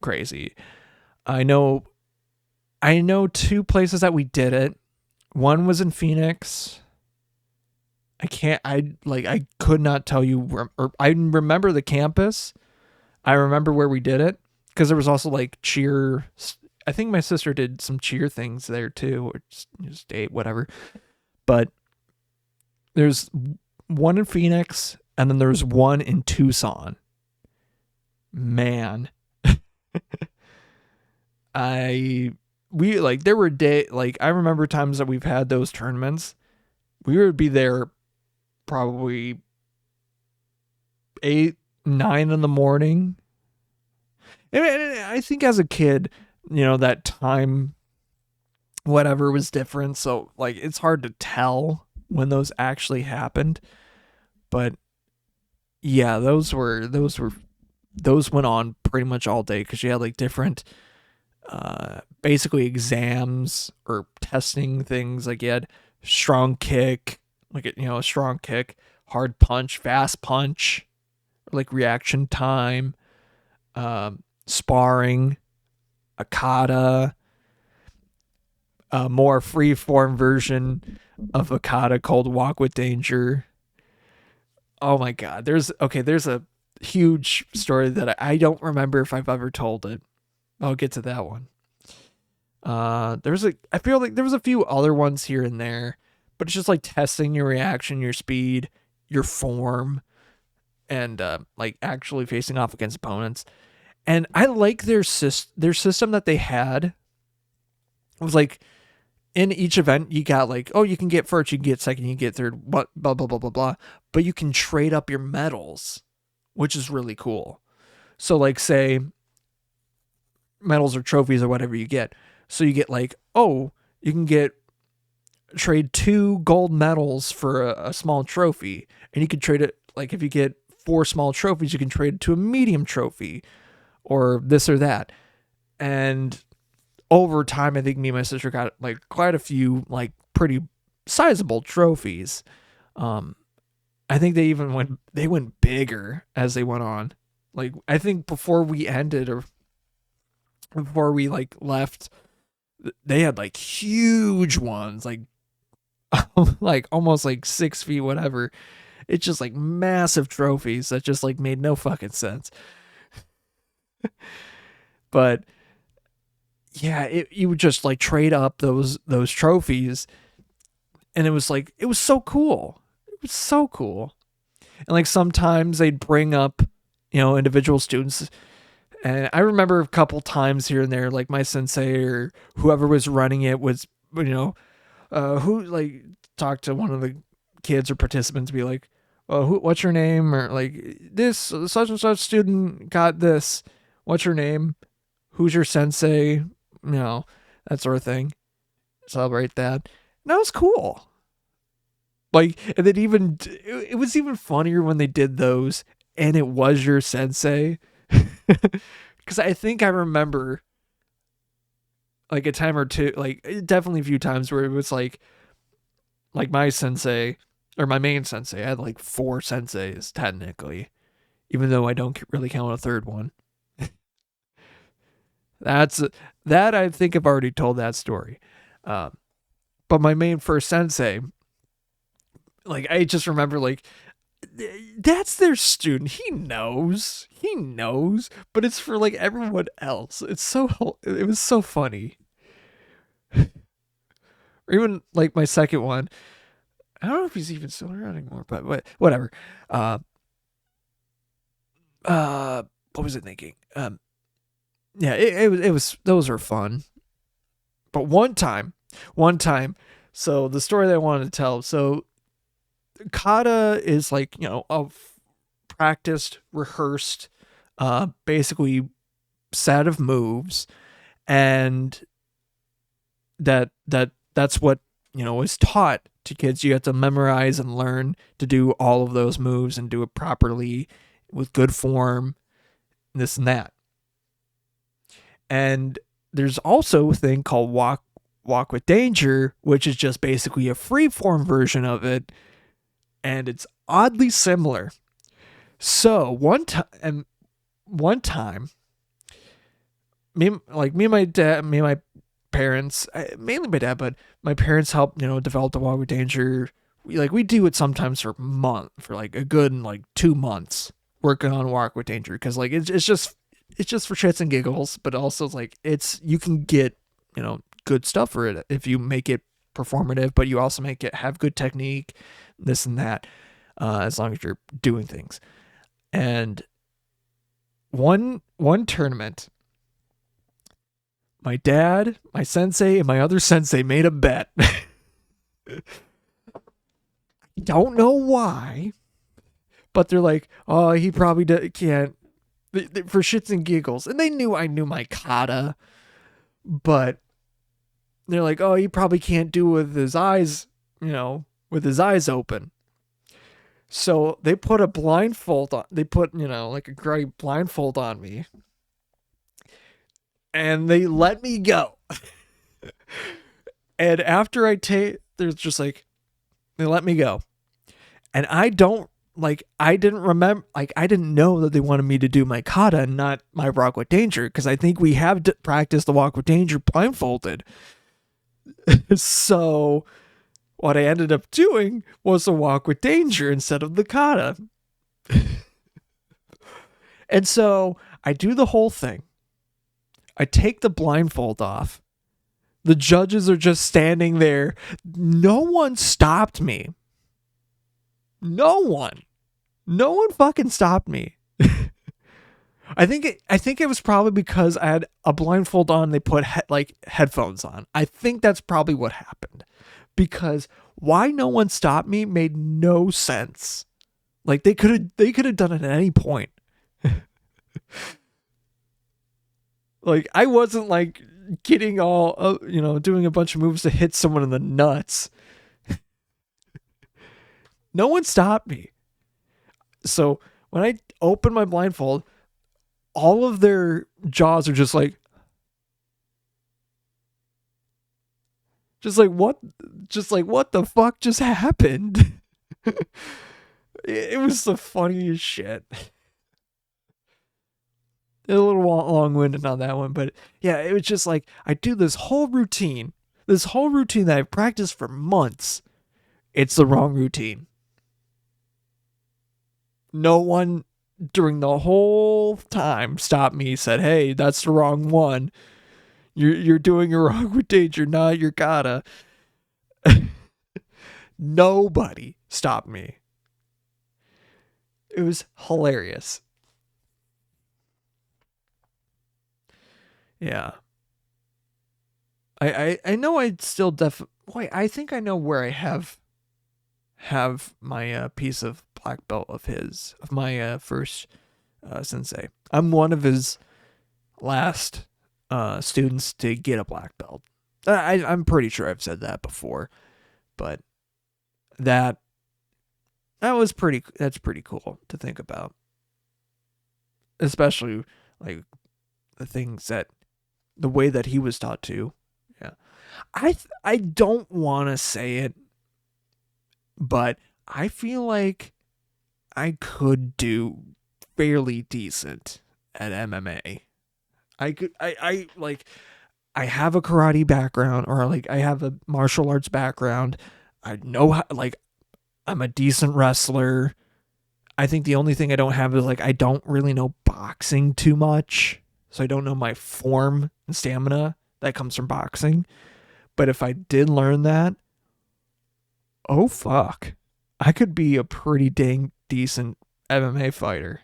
crazy. I know 2 places that we did it. One was in Phoenix. I could not tell you I remember the campus. I remember where we did it because there was also like cheer. I think my sister did some cheer things there too, or just date, whatever. But there's one in Phoenix and then there's one in Tucson. Man. There were I remember times that we've had those tournaments. We would be there probably 8, 9 in the morning. And I think as a kid, that time, whatever, was different. So like, it's hard to tell when those actually happened. But yeah, those went on pretty much all day because you had like different, basically exams or testing things. Like you had strong kick, a strong kick, hard punch, fast punch, or like reaction time, sparring, a kata, a more free form version of a kata called walk with danger. Oh my God. There's a huge story that I don't remember if I've ever told it. I'll get to that one. I feel like there was a few other ones here and there, but it's just like testing your reaction, your speed, your form, and like actually facing off against opponents. And I like their system that they had. It was like in each event you got like, oh, you can get first, you can get second, you can get third, blah blah blah blah blah blah. But you can trade up your medals, which is really cool. So like, say medals or trophies or whatever you get. So you get like, oh, you can trade 2 gold medals for a small trophy, and you can trade it, like if you get 4 small trophies, you can trade it to a medium trophy or this or that. And over time, I think me and my sister got like quite a few like pretty sizable trophies. I think they went bigger as they went on. Like I think before we ended or before we like left, they had like huge ones, like like almost like 6 feet, whatever. It's just like massive trophies that just like made no fucking sense. But yeah, you would just like trade up those trophies, and it was so cool. It was so cool. And like sometimes they'd bring up, individual students. And I remember a couple times here and there, like my sensei or whoever was running it was, who like talked to one of the kids or participants, be like, oh, what's your name? Or like, this such and such student got this. What's your name? Who's your sensei? That sort of thing. Celebrate that. And that was cool. Like, and then it was even funnier when they did those and it was your sensei. Because I think I remember like a time or two, like definitely a few times where it was like my sensei or my main sensei. I had like 4 senseis technically, even though I don't really count a third one. That I think I've already told that story. But my main first sensei, like I just remember like, that's their student. He knows, but it's for like everyone else. It was so funny. Or even like my second one, I don't know if he's even still around anymore, but whatever. What was it thinking? Yeah, it was, those were fun. But one time, so the story that I wanted to tell, so kata is like, a practiced, rehearsed, basically set of moves, and that's what is taught to kids. You have to memorize and learn to do all of those moves and do it properly with good form, this and that. And there's also a thing called walk Walk with Danger, which is just basically a freeform version of it, and it's oddly similar. So one time, me and my dad, me and my parents, mainly my dad, but my parents helped, develop the Walk with Danger. We do it sometimes for like a good 2 months working on Walk with Danger, because it's just for shits and giggles, but also you can get good stuff for it if you make it performative, but you also make it have good technique, this and that, as long as you're doing things. And one tournament, my dad, my sensei, and my other sensei made a bet. Don't know why, but they're like, oh, he probably can't, for shits and giggles. And they knew I knew my kata, but they're like, oh, he probably can't do it with his eyes, with his eyes open. So they put a blindfold on, a gray blindfold on me, and they let me go. And after there's just they let me go. And I didn't remember, I didn't know that they wanted me to do my kata and not my Walk with Danger, because I think we have practiced the Walk with Danger blindfolded. So what I ended up doing was a Walk with Danger instead of the kata. And so I do the whole thing. I take the blindfold off. The judges are just standing there. No one stopped me. No one fucking stopped me. I think it was probably because I had a blindfold on. They put headphones on. I think that's probably what happened, because why no one stopped me made no sense. They could have done it at any point. I wasn't getting all doing a bunch of moves to hit someone in the nuts. No one stopped me. So when I open my blindfold, all of their jaws are just what the fuck just happened? It was the funniest shit. A little long-winded on that one, but yeah, it was just I do this whole routine that I've practiced for months. It's the wrong routine. No one during the whole time stopped me, said, hey, that's the wrong one. You're doing your Walk with Danger, not your kata. Nobody stopped me. It was hilarious. Yeah. I know I'd still wait, I think I know where I have my piece of black belt of my first sensei. I'm one of his last students to get a black belt. I'm pretty sure I've said that before, but that's pretty cool to think about, especially the way that he was taught to. Yeah, I don't want to say it, but I feel like I could do fairly decent at MMA. I have a karate background, or I have a martial arts background. I know how, I'm a decent wrestler. I think the only thing I don't have is I don't really know boxing too much. So I don't know my form and stamina that comes from boxing. But if I did learn that, oh fuck, I could be a pretty dang decent MMA fighter.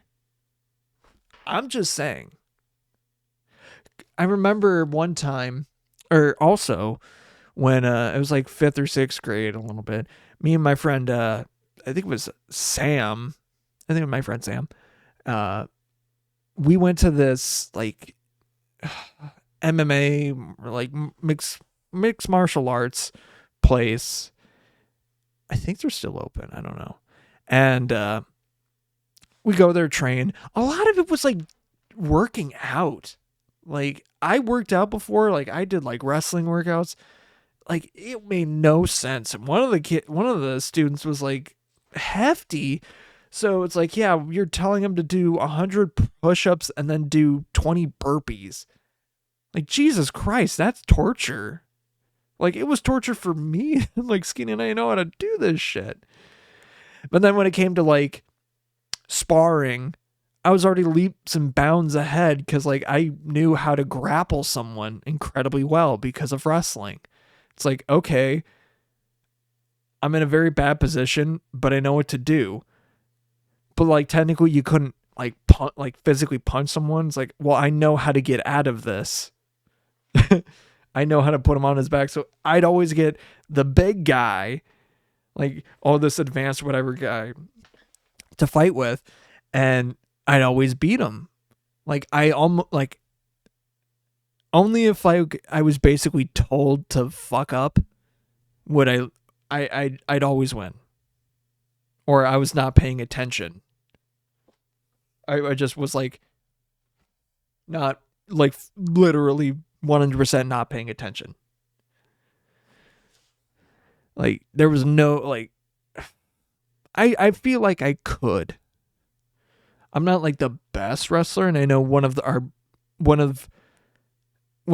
I'm just saying. I remember one time, or also when it was 5th or 6th grade, a little bit, me and my friend, I think it was Sam, my friend Sam, we went to this MMA, mixed martial arts place. I think they're still open. I don't know. And we go there, train. A lot of it was working out. I worked out before. I did wrestling workouts. like, it made no sense. And one of the students was like hefty. So it's like, yeah, you're telling him to do 100 push-ups and then do 20 burpees. Like, Jesus Christ, that's torture. Like, it was torture for me. Like, skinny and I know how to do this shit. But then when it came to like sparring, I was already leaps and bounds ahead because like I knew how to grapple someone incredibly well because of wrestling. It's like, okay, I'm in a very bad position, but I know what to do. But like technically you couldn't like physically punch someone. It's like, well, I know how to get out of this. I know how to put him on his back. So I'd always get the big guy, like all this advanced whatever guy to fight with, and I'd always beat him. Like I almost like only if I was basically told to fuck up would I'd always win. Or I was not paying attention. I just was like not like literally 100% not paying attention. Like there was no like I feel like I could. I'm not like the best wrestler, and I know when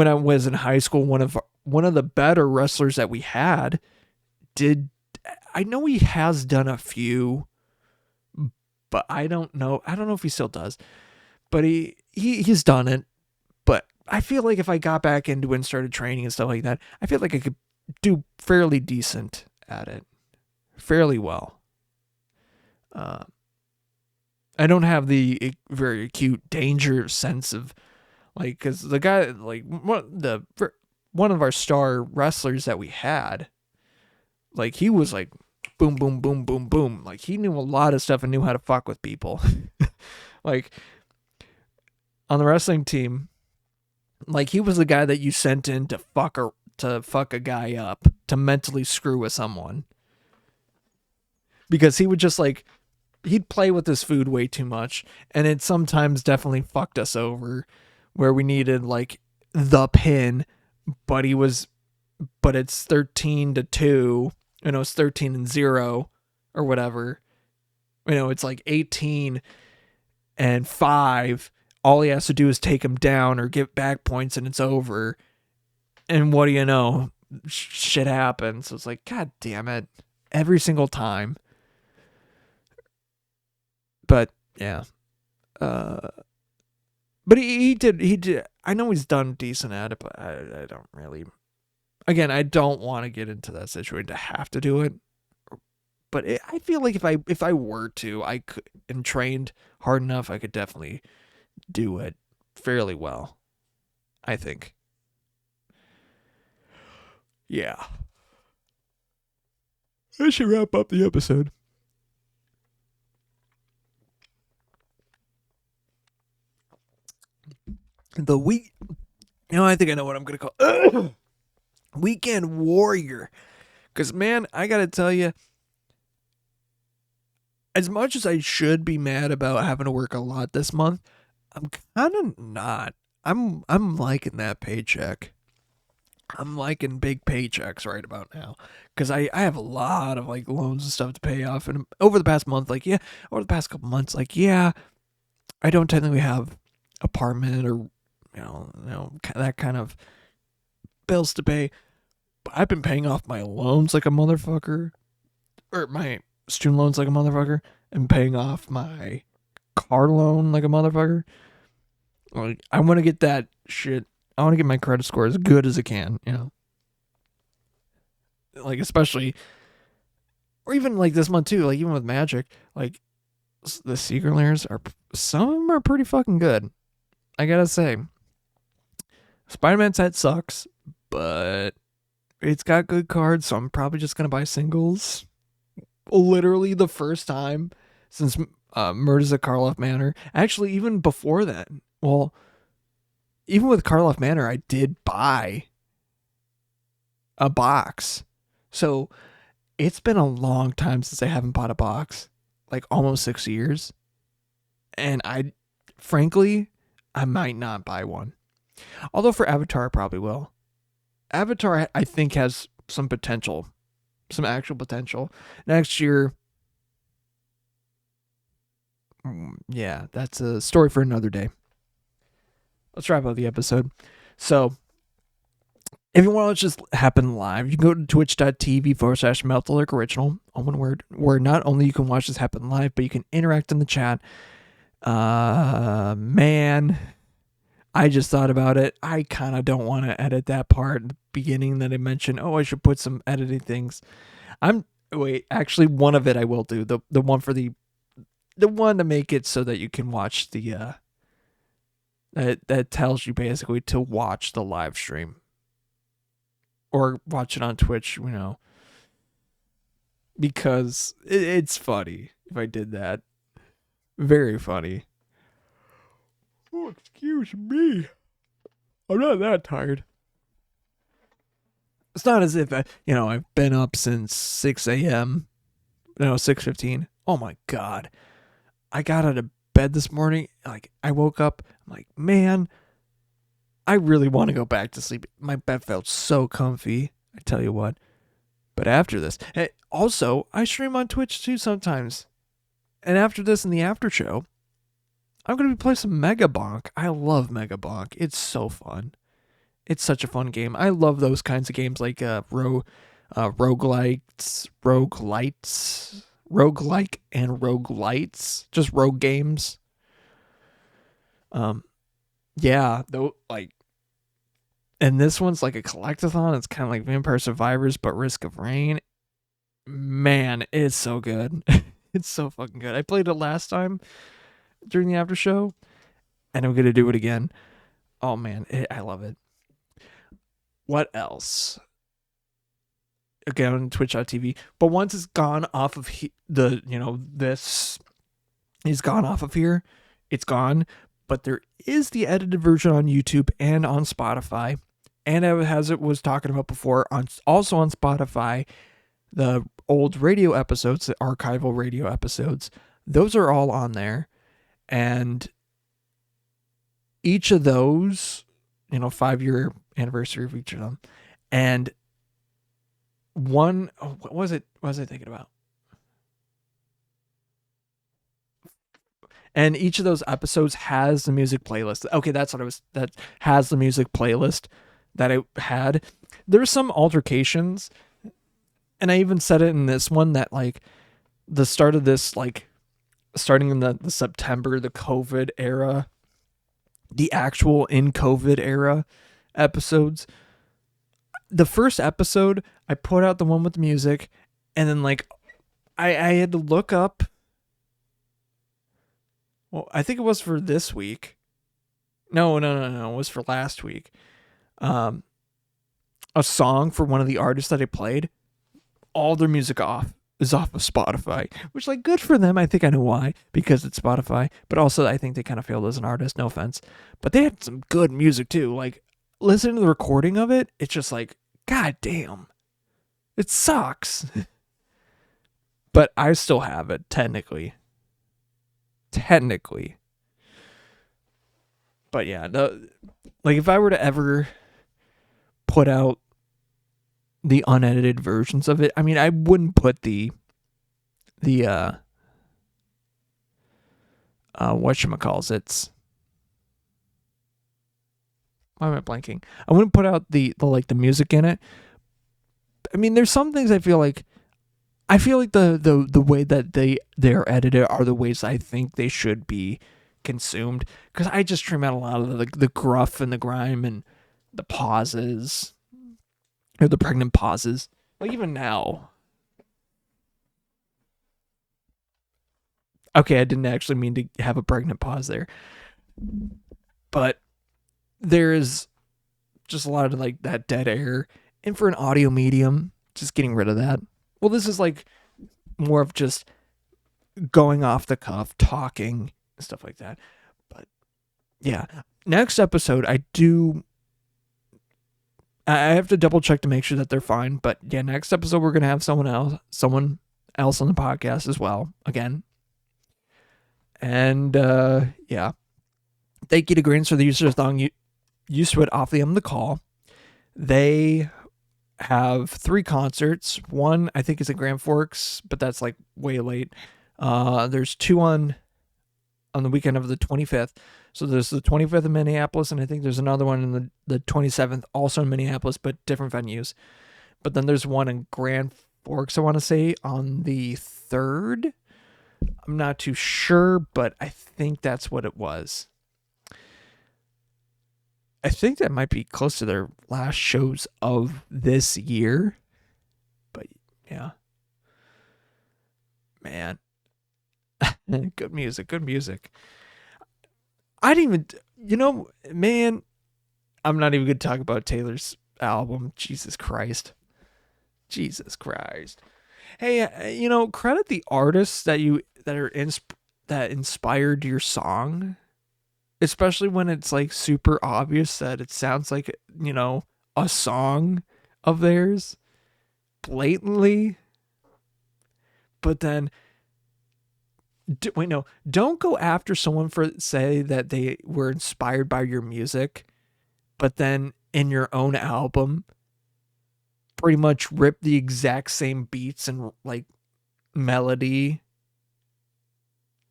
I was in high school, one of the better wrestlers that we had I know he has done a few, but I don't know if he still does. But he's done it. But I feel like if I got back into it and started training and stuff like that, I feel like I could do fairly decent at it. Fairly well. I don't have the very acute danger sense of like, because the guy, like one of our star wrestlers that we had, like he was like boom, boom, boom, boom, boom. Like he knew a lot of stuff and knew how to fuck with people. Like on the wrestling team, like he was the guy that you sent in to fuck a guy up, to mentally screw with someone. Because he would just like, he'd play with his food way too much, and it sometimes definitely fucked us over where we needed like the pin, but it's 13-2, it's 13-0 or whatever. It's like 18-5. All he has to do is take him down or get back points and it's over. And what do you know? Shit happens. So it's like, God damn it. Every single time. But yeah, but he did. I know he's done decent at it, but I don't really. Again, I don't want to get into that situation to have to do it. But I feel like if I were to, I could, and trained hard enough, I could definitely do it fairly well. I think. Yeah. I should wrap up the episode. I think I know what I'm going to call Weekend Warrior. Because, man, I got to tell you, as much as I should be mad about having to work a lot this month, I'm kind of not. I'm liking that paycheck. I'm liking big paychecks right about now. Because I have a lot of, like, loans and stuff to pay off. And over the past month, over the past couple months, I don't technically have apartment or that kind of bills to pay. But I've been paying off my loans like a motherfucker, or my student loans like a motherfucker, and paying off my car loan like a motherfucker. Like, I want to get that shit. I want to get my credit score as good as it can, Like, especially, or even like this month too, like even with Magic, like the secret layers some of them are pretty fucking good. I gotta say. Spider-Man set sucks, but it's got good cards, so I'm probably just going to buy singles. Literally the first time since Murders at Karloff Manor. Actually, even before that. Well, even with Karloff Manor, I did buy a box. So it's been a long time since I haven't bought a box. Like almost 6 years. And frankly, I might not buy one. Although for Avatar, I probably will. Avatar, I think, has potential, some actual potential. Next year, yeah, that's a story for another day. Let's wrap up the episode. So, if you want to just happen live, you can go to twitch.tv/Melt Original, all one word, where not only you can watch this happen live, but you can interact in the chat. Man, I just thought about it. I kind of don't want to edit that part at the beginning that I mentioned. Oh, I should put some editing things. Actually, one of it I will do. The one for the one to make it so that you can watch the that tells you basically to watch the live stream. Or watch it on Twitch, because it's funny if I did that. Very funny. Oh, excuse me. I'm not that tired. It's not as if I've been up since 6 a.m. No, 6:15. Oh my God. I got out of bed this morning. Like, I woke up. I'm like, man, I really want to go back to sleep. My bed felt so comfy. I tell you what. But after this, also, I stream on Twitch too sometimes. And after this in the after show, I'm going to be playing some Mega Bonk. I love Mega Bonk. It's so fun. It's such a fun game. I love those kinds of games like roguelike and roguelites, just rogue games. Yeah, though, and this one's like a collectathon. It's kind of like Vampire Survivors, but Risk of Rain. Man, it's so good. It's so fucking good. I played it last time during the after show, and I'm going to do it again. Oh, man, I love it. What else? Again, on twitch.tv. But once it's gone off of this is gone off of here, it's gone. But there is the edited version on YouTube and on Spotify. And as it was talking about before, also on Spotify, the old radio episodes, the archival radio episodes, those are all on there. And each of those, 5-year anniversary of each of them. And what was I thinking about? And each of those episodes has the music playlist. Okay, that has the music playlist that I had. There's some altercations, and I even said it in this one that the start of this, starting in the September, the COVID era, the actual in COVID era episodes. The first episode, I put out the one with the music, and then I had to look up. Well, I think it was for this week. No. It was for last week. A song for one of the artists that I played. All their music is off of Spotify, which good for them. I think I know why, because it's Spotify, but also I think they kind of failed as an artist. No offense, but they had some good music too. Listening to the recording of it, it's just God damn, it sucks. But I still have it technically. But yeah, if I were to ever put out the unedited versions of it, I mean, I wouldn't put the whatchamacalls, why am I blanking? I wouldn't put out the music in it. I mean, there's some things I feel like the way that they're edited are the ways I think they should be consumed, because I just trim out a lot of the gruff and the grime and the pauses, or the pregnant pauses. Even now. Okay, I didn't actually mean to have a pregnant pause there, but there is just a lot of that dead air, and for an audio medium, just getting rid of that. Well, this is more of just going off the cuff, talking, stuff like that. But yeah, next episode, I have to double check to make sure that they're fine. But yeah, next episode, we're going to have someone else on the podcast as well, again. And yeah, thank you to Grains for the use of the thong. You switch off the call. They have 3 concerts. One, I think, is in Grand Forks, but that's like way late. There's 2 on the weekend of the 25th. So there's the 25th in Minneapolis, and I think there's another one in the 27th, also in Minneapolis, but different venues. But then there's one in Grand Forks, I want to say, on the 3rd. I'm not too sure, but I think that's what it was. I think that might be close to their last shows of this year. But yeah. Man. Good music. I didn't even, man, I'm not even going to talk about Taylor's album. Jesus Christ. Hey, credit the artists that inspired your song, especially when it's like super obvious that it sounds like, a song of theirs blatantly. But then don't go after someone for say that they were inspired by your music, but then in your own album pretty much rip the exact same beats and like melody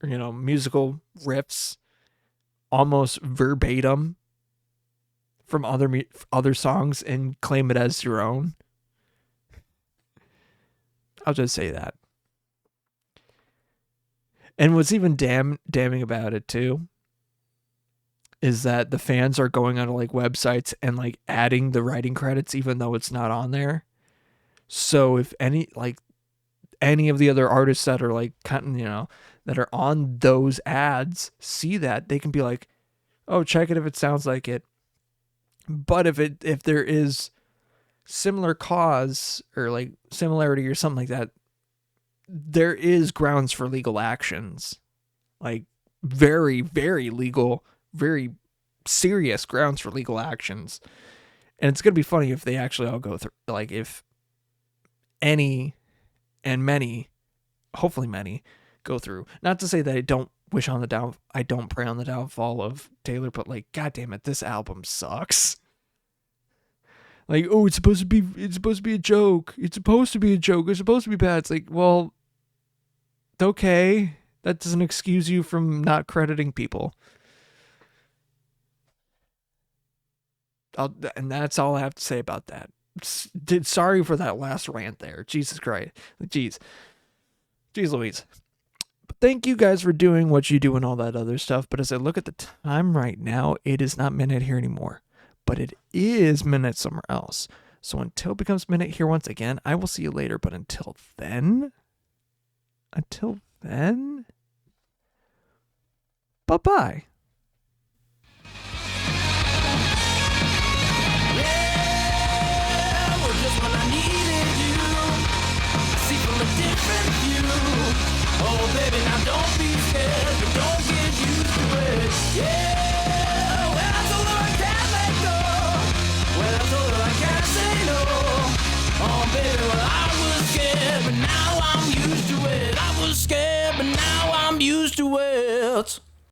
or musical riffs almost verbatim from other songs and claim it as your own. I'll just say that. And what's even damning about it too is that the fans are going onto like websites and like adding the writing credits even though it's not on there. So if any of the other artists that are like that are on those ads see that, they can be like, oh, check it if it sounds like it. But if there is similar cause or like similarity or something like that, there is grounds for legal actions, like very, very legal, very serious grounds for legal actions. And it's going to be funny if they actually all go through, like if any and many, hopefully many, go through. Not to say that I don't pray on the downfall of Taylor, but like, God damn it, this album sucks. Like, oh, it's supposed to be a joke. It's supposed to be a joke. It's supposed to be bad. It's like, well, okay. That doesn't excuse you from not crediting people. And that's all I have to say about that. Sorry for that last rant there. Jesus Christ. Jeez Louise. But thank you guys for doing what you do and all that other stuff. But as I look at the time right now, it is not midnight here anymore. But it is midnight somewhere else. So until it becomes midnight here once again, I will see you later. But until then, bye-bye. Oh, baby, now don't be scared, but don't get used to it. Yeah, well, I told her I can't let go. Well, I told her I can't say no. Oh, baby, well, I was scared, but now I'm used to it. I was scared, but now I'm used to it.